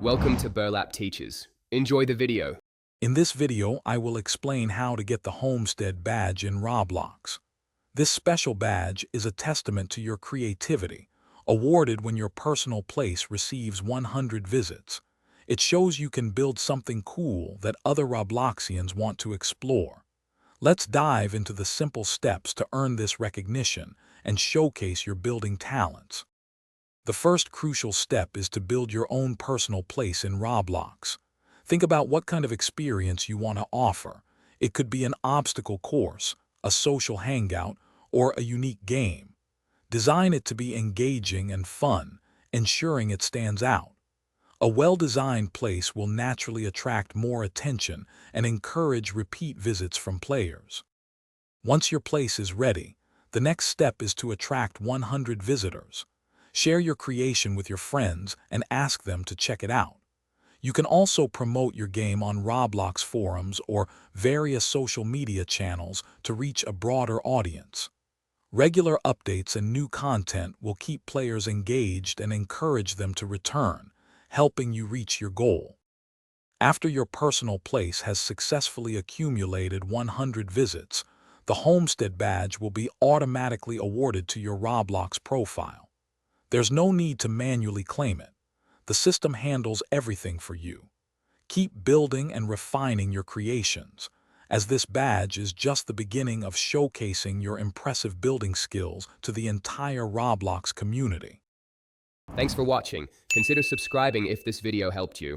Welcome to Burlap Teachers. Enjoy the video. In this video, I will explain how to get the Homestead Badge in Roblox. This special badge is a testament to your creativity, awarded when your personal place receives 100 visits. It shows you can build something cool that other Robloxians want to explore. Let's dive into the simple steps to earn this recognition and showcase your building talents. The first crucial step is to build your own personal place in Roblox. Think about what kind of experience you want to offer. It could be an obstacle course, a social hangout, or a unique game. Design it to be engaging and fun, ensuring it stands out. A well-designed place will naturally attract more attention and encourage repeat visits from players. Once your place is ready, the next step is to attract 100 visitors. Share your creation with your friends and ask them to check it out. You can also promote your game on Roblox forums or various social media channels to reach a broader audience. Regular updates and new content will keep players engaged and encourage them to return, helping you reach your goal. After your personal place has successfully accumulated 100 visits, the Homestead Badge will be automatically awarded to your Roblox profile. There's no need to manually claim it. The system handles everything for you. Keep building and refining your creations, as this badge is just the beginning of showcasing your impressive building skills to the entire Roblox community. Thanks for watching. Consider subscribing if this video helped you.